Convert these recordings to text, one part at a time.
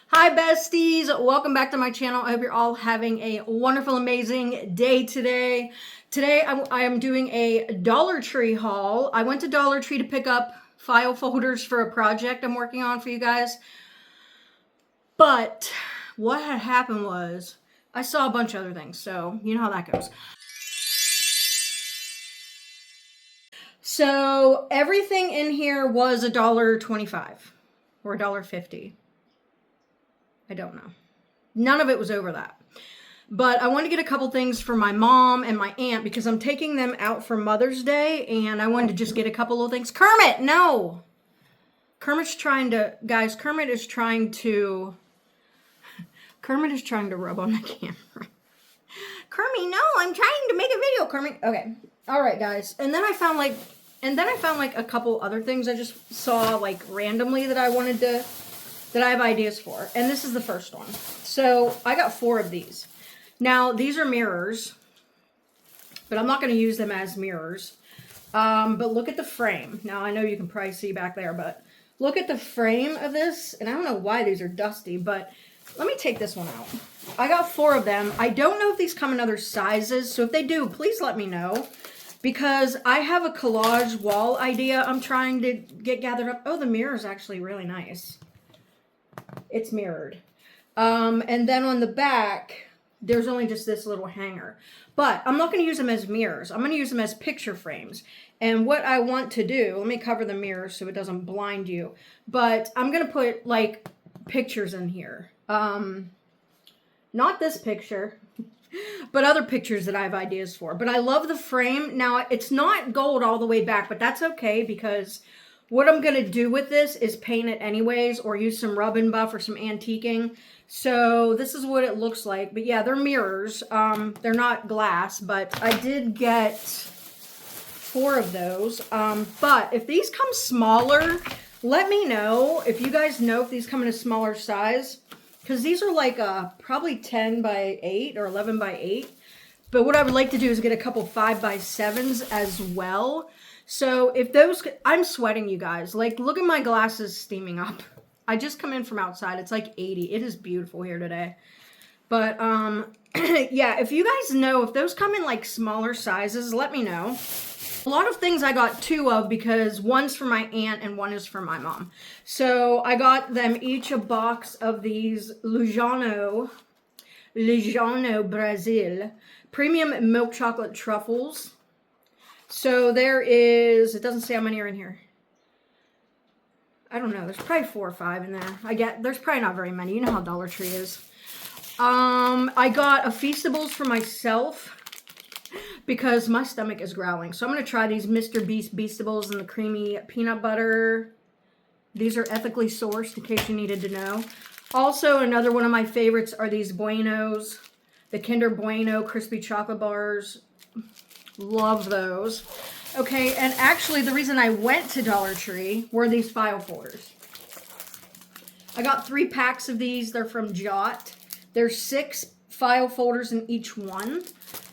Hi besties, welcome back to my channel. I hope you're all having a wonderful, amazing day today. Today I am doing a Dollar Tree haul. I went to Dollar Tree to pick up file folders for a project I'm working on for you guys. But what had happened was I saw a bunch of other things, so you know how that goes. So everything in here was $1.25 or $1.50. I don't know. None of it was over that. But I wanted to get a couple things for my mom and my aunt because I'm taking them out for Mother's Day and I wanted to just get a couple of things. Kermit, no! Kermit is trying to rub on the camera. Kermit, no, I'm trying to make a video, Kermit. Okay. All right, guys. And then I found like a couple other things I just saw like randomly that I have ideas for. And this is the first one. So I got 4 of these. Now these are mirrors, but I'm not going to use them as mirrors. But look at the frame. Now I know you can probably see back there, but look at the frame of this. And I don't know why these are dusty, but let me take this one out. I got 4 of them. I don't know if these come in other sizes. So if they do, please let me know. Because I have a collage wall idea I'm trying to get gathered up. Oh, the mirror is actually really nice. It's mirrored. And then on the back, there's only just this little hanger. But I'm not going to use them as mirrors. I'm going to use them as picture frames. And what I want to do, let me cover the mirror so it doesn't blind you. But I'm going to put like pictures in here. Not this picture, but other pictures that I have ideas for. But I love the frame. Now, it's not gold all the way back, but that's okay because what I'm going to do with this is paint it anyways or use some rub and buff or some antiquing. So this is what it looks like. But yeah, they're mirrors. They're not glass, but I did get 4 of those. But if these come smaller, let me know. If you guys know if these come in a smaller size. Because these are like probably 10 by 8 or 11 by 8. But what I would like to do is get a couple 5 by 7s as well. So if those, I'm sweating, you guys. Like, look at my glasses steaming up. I just come in from outside. It's like 80. It is beautiful here today. But, yeah, if you guys know, if those come in like smaller sizes, let me know. A lot of things I got 2 of because one's for my aunt and one is for my mom. So I got them each a box of these Lujano Brazil premium milk chocolate truffles. So there is, it doesn't say how many are in here. I don't know. There's probably 4 or 5 in there. There's probably not very many. You know how Dollar Tree is. I got a Feastables for myself because my stomach is growling. So I'm going to try these Mr. Beast Beastables and the creamy peanut butter. These are ethically sourced in case you needed to know. Also, another one of my favorites are these Buenos. The Kinder Bueno crispy chocolate bars. Love those. Okay, and actually the reason I went to Dollar Tree were these file folders. I got 3 packs of these. They're from Jot. There's 6 file folders in each one.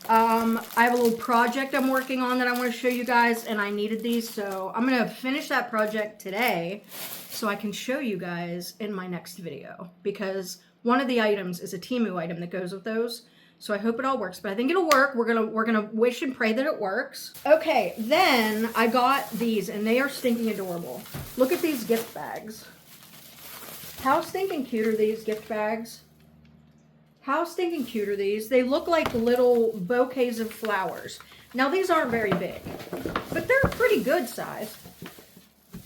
I have a little project I'm working on that I want to show you guys, and I needed these, so I'm going to finish that project today so I can show you guys in my next video, because one of the items is a TEMU item that goes with those. So I hope it all works, but I think it'll work. We're gonna wish and pray that it works. Okay, then I got these, and they are stinking adorable. Look at these gift bags. How stinking cute are these gift bags? How stinking cute are these? They look like little bouquets of flowers. Now these aren't very big, but they're a pretty good size.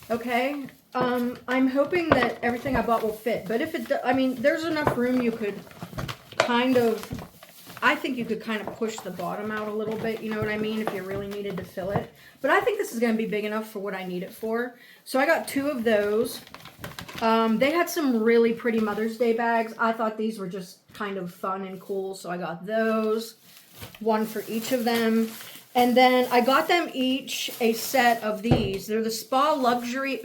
Okay, I'm hoping that everything I bought will fit. But if it, I mean, there's enough room you could kind of. I think you could kind of push the bottom out a little bit, you know what I mean, if you really needed to fill it. But I think this is going to be big enough for what I need it for. So I got 2 of those. They had some really pretty Mother's Day bags. I thought these were just kind of fun and cool, so I got those. 1 for each of them. And then I got them each a set of these. They're the Spa Luxury,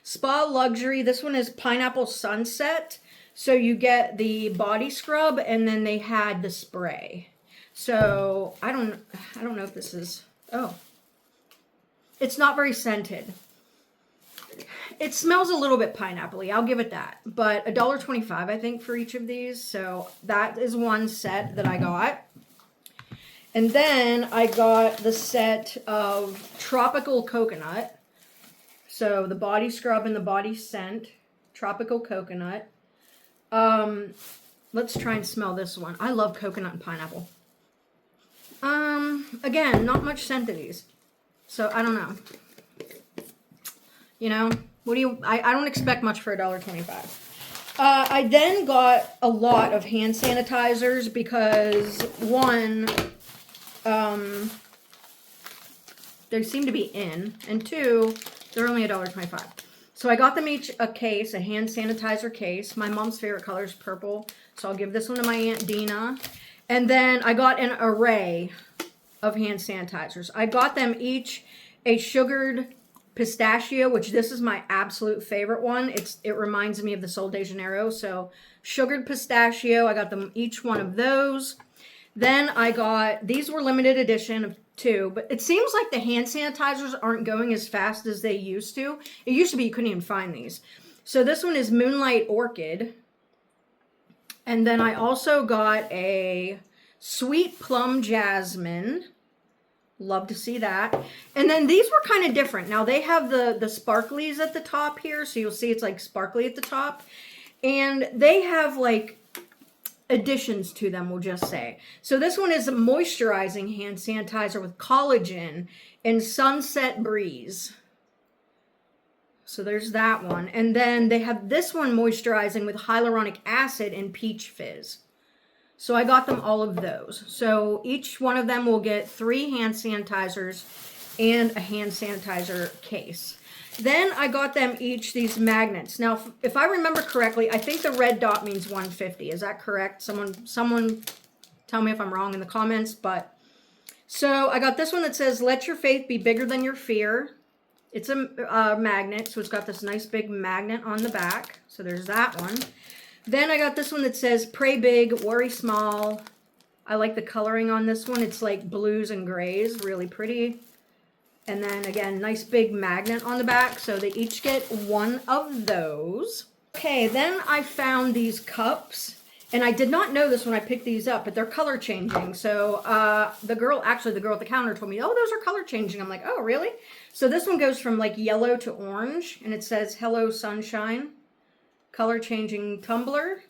Spa Luxury. This one is Pineapple Sunset. So you get the body scrub, and then they had the spray. So I don't know if this is, oh, it's not very scented. It smells a little bit pineapple-y, I'll give it that. But $1.25, I think, for each of these. So that is one set that I got. And then I got the set of Tropical Coconut. So the body scrub and the body scent. Tropical Coconut. Let's try and smell this one. I love coconut and pineapple. Again, not much scent to these. So I don't know. You know, what do you, I don't expect much for $1.25. I then got a lot of hand sanitizers because one, they seem to be in, and two, they're only $1.25. So I got them each a case, a hand sanitizer case. My mom's favorite color is purple, so I'll give this one to my Aunt Dina. And then I got an array of hand sanitizers. I got them each a sugared pistachio, which this is my absolute favorite one. It reminds me of the Sol de Janeiro. So sugared pistachio, I got them each one of those. Then I got, these were limited edition of 2, but it seems like the hand sanitizers aren't going as fast as they used to. It used to be you couldn't even find these. So this one is Moonlight Orchid. And then I also got a Sweet Plum Jasmine. Love to see that. And then these were kind of different. Now they have the sparklies at the top here. So you'll see it's like sparkly at the top. And they have like additions to them, we'll just say. So this one is a moisturizing hand sanitizer with collagen and Sunset Breeze. So there's that one. And then they have this one moisturizing with hyaluronic acid and peach fizz. So I got them all of those. So each one of them will get 3 hand sanitizers and a hand sanitizer case. Then I got them each these magnets. Now, if I remember correctly, I think the red dot means 150. Is that correct? Someone tell me if I'm wrong in the comments. But so I got this one that says, "Let your faith be bigger than your fear." It's a magnet, so it's got this nice big magnet on the back. So there's that one. Then I got this one that says, "Pray big, worry small." I like the coloring on this one. It's like blues and grays, really pretty. And then again, nice big magnet on the back. So they each get one of those. Okay, then I found these cups. And I did not know this when I picked these up, but they're color changing. So the girl at the counter told me, "Oh, those are color changing." I'm like, "Oh, really?" So this one goes from like yellow to orange. And it says, "Hello Sunshine." Color changing tumbler.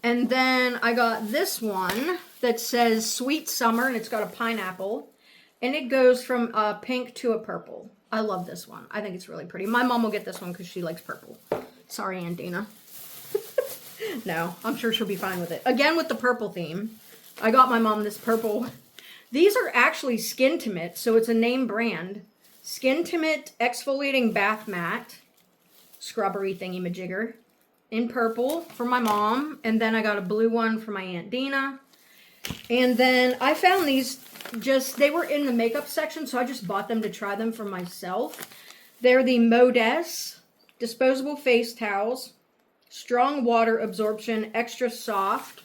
And then I got this one that says "Sweet Summer," and it's got a pineapple. And it goes from a pink to a purple. I love this one. I think it's really pretty. My mom will get this one because she likes purple. Sorry, Aunt Dina. No, I'm sure she'll be fine with it. Again, with the purple theme, I got my mom this purple. These are actually Skintimate, so it's a name brand. Skintimate Exfoliating Bath Mat. Scrubbery thingy-majigger. In purple for my mom. And then I got a blue one for my Aunt Dina. And then I found these they were in the makeup section, so I just bought them to try them for myself. They're the Modess disposable face towels. Strong water absorption, extra soft.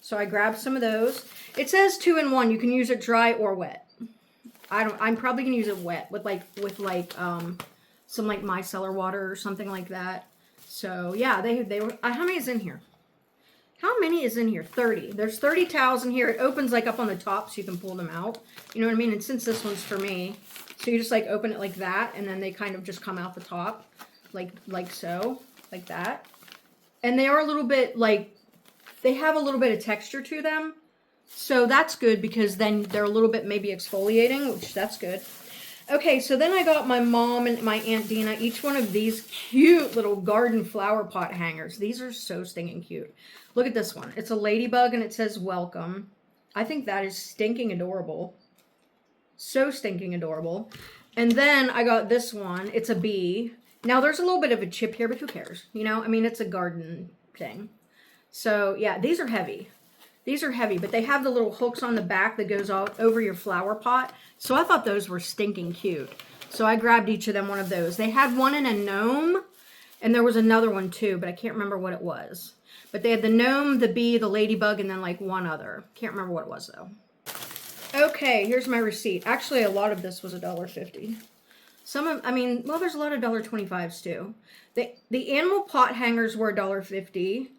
So I grabbed some of those. It says 2-in-1. You can use it dry or wet. I'm probably gonna use it wet with some like micellar water or something like that. So yeah, they were. How many is in here? How many is in here? 30. There's 30 towels in here. It opens like up on the top so you can pull them out. You know what I mean? And since this one's for me, so you just like open it like that, and then they kind of just come out the top, like so, like that. And they are a little bit like, they have a little bit of texture to them. So that's good because then they're a little bit maybe exfoliating, which that's good. Okay, so then I got my mom and my Aunt Dina each one of these cute little garden flower pot hangers. These are so stinking cute. Look at this one. It's a ladybug and it says "Welcome." I think that is stinking adorable. So stinking adorable. And then I got this one. It's a bee. Now there's a little bit of a chip here, but who cares? You know, I mean, it's a garden thing. So yeah, these are heavy. These are heavy, but they have the little hooks on the back that goes all over your flower pot. So I thought those were stinking cute. So I grabbed each of them one of those. They had one in a gnome, and there was another one too, but I can't remember what it was. But they had the gnome, the bee, the ladybug, and then like one other. Can't remember what it was though. Okay, here's my receipt. Actually, a lot of this was $1.50. I mean, well, there's a lot of $1.25s too. The animal pot hangers were $1.50.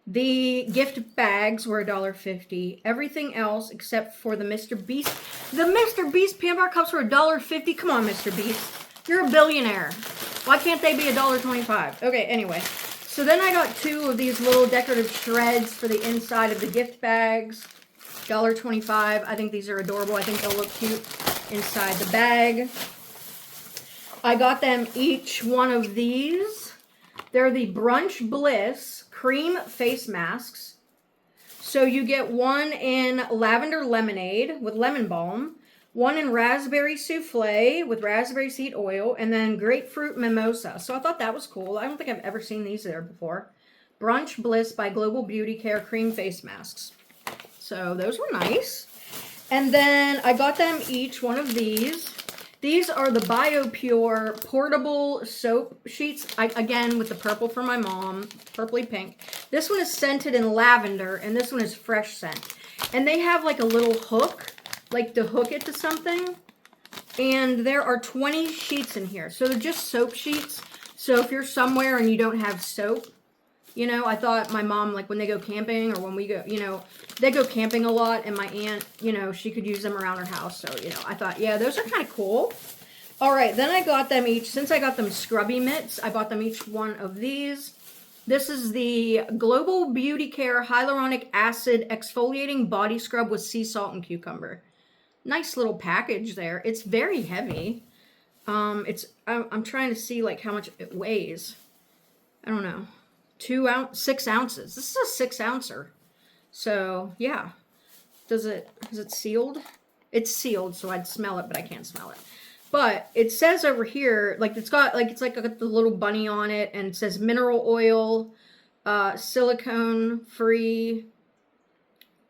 The gift bags were $1.50. Everything else except for the Mr. Beast. The Mr. Beast peanut butter cups were $1.50. Come on, Mr. Beast. You're a billionaire. Why can't they be $1.25? Okay, anyway. So then I got 2 of these little decorative shreds for the inside of the gift bags. $1.25. I think these are adorable. I think they'll look cute inside the bag. I got them each one of these. They're the Brunch Bliss cream face masks. So you get one in lavender lemonade with lemon balm, one in raspberry souffle with raspberry seed oil, and then grapefruit mimosa. So I thought that was cool. I don't think I've ever seen these there before. Brunch Bliss by Global Beauty Care cream face masks. So those were nice. And then I got them each one of these. These are the BioPure portable soap sheets. Again, with the purple for my mom, purpley pink. This one is scented in lavender, and this one is fresh scent. And they have like a little hook, like to hook it to something. And there are 20 sheets in here. So they're just soap sheets. So if you're somewhere and you don't have soap, you know, I thought my mom, like when they go camping or when we go, you know, they go camping a lot, and my aunt, you know, she could use them around her house. So, you know, I thought, yeah, those are kind of cool. All right, then I got them each, since I got them scrubby mitts, I bought them each one of these. This is the Global Beauty Care Hyaluronic Acid Exfoliating Body Scrub with Sea Salt and Cucumber. Nice little package there. It's very heavy. I'm trying to see like how much it weighs. I don't know. 6 ounces. This is a 6-ouncer. So yeah. Is it sealed? It's sealed, so I'd smell it, but I can't smell it. But it says over here, like it's got the little bunny on it, and it says mineral oil, silicone free,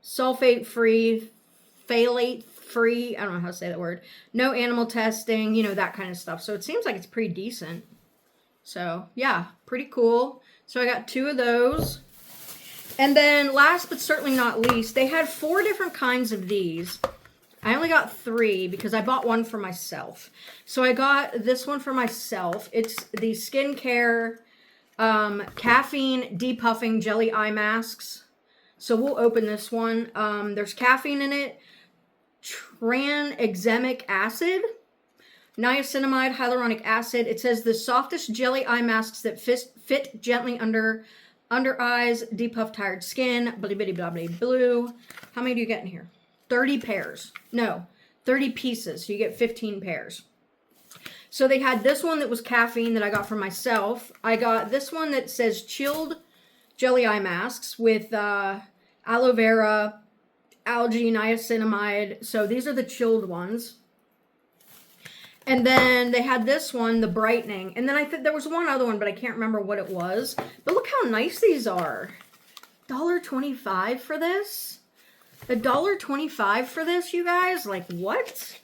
sulfate free, phthalate free. I don't know how to say that word. No animal testing, you know, that kind of stuff. So it seems like it's pretty decent. So yeah, pretty cool. So I got 2 of those. And then last but certainly not least, they had 4 different kinds of these. I only got 3 because I bought one for myself. So I got this one for myself. It's the skincare caffeine depuffing jelly eye masks. So we'll open this one. There's caffeine in it, tranexamic acid, niacinamide, hyaluronic acid. It says the softest jelly eye masks that fit gently under eyes, depuff tired skin, blah, blah, blah, blah, blue. How many do you get in here? 30 pairs. No, 30 pieces. So you get 15 pairs. So they had this one that was caffeine that I got for myself. I got this one that says chilled jelly eye masks with aloe vera, algae, niacinamide. So these are the chilled ones. And then they had this one, the brightening. And then I think there was one other one, but I can't remember what it was. But look how nice these are. $1.25 for this? $1.25 for this, you guys? Like, what?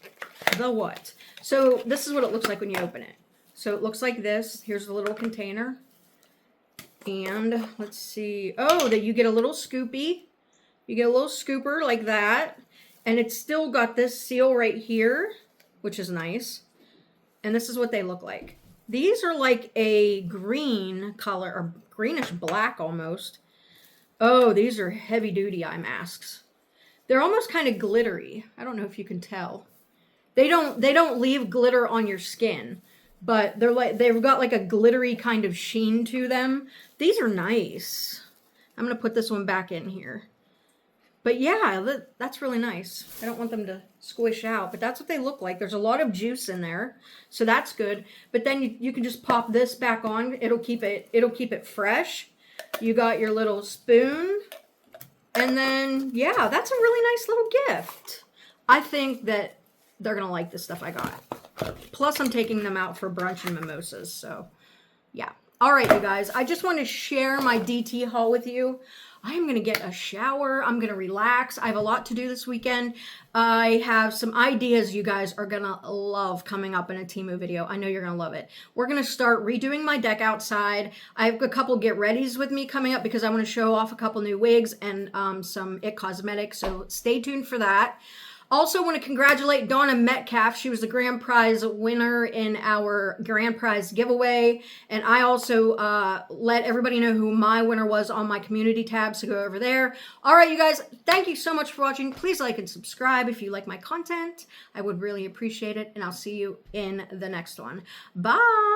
The what? So this is what it looks like when you open it. So it looks like this. Here's the little container. And let's see. Oh, that you get a little scoopy. You get a little scooper like that. And it's still got this seal right here, which is nice. And this is what they look like. These are like a green color, or greenish black almost. Oh, these are heavy duty eye masks. They're almost kind of glittery. I don't know if you can tell. They don't leave glitter on your skin, but they've got like a glittery kind of sheen to them. These are nice. I'm going to put this one back in here. But yeah, that's really nice. I don't want them to squish out, but that's what they look like. There's a lot of juice in there, so that's good. But then you can just pop this back on. It'll keep it fresh. You got your little spoon, and then yeah, that's a really nice little gift. I think that they're gonna like the stuff I got. Plus, I'm taking them out for brunch and mimosas, so yeah. All right, you guys. I just want to share my DT haul with you. I am going to get a shower. I'm going to relax. I have a lot to do this weekend. I have some ideas you guys are going to love coming up in a TEMU video. I know you're going to love it. We're going to start redoing my deck outside. I have a couple get readies with me coming up because I want to show off a couple new wigs and some IT cosmetics. So stay tuned for that. Also want to congratulate Donna Metcalf. She was the grand prize winner in our grand prize giveaway. And I also let everybody know who my winner was on my community tab, so go over there. All right, you guys, thank you so much for watching. Please like and subscribe if you like my content. I would really appreciate it, and I'll see you in the next one. Bye!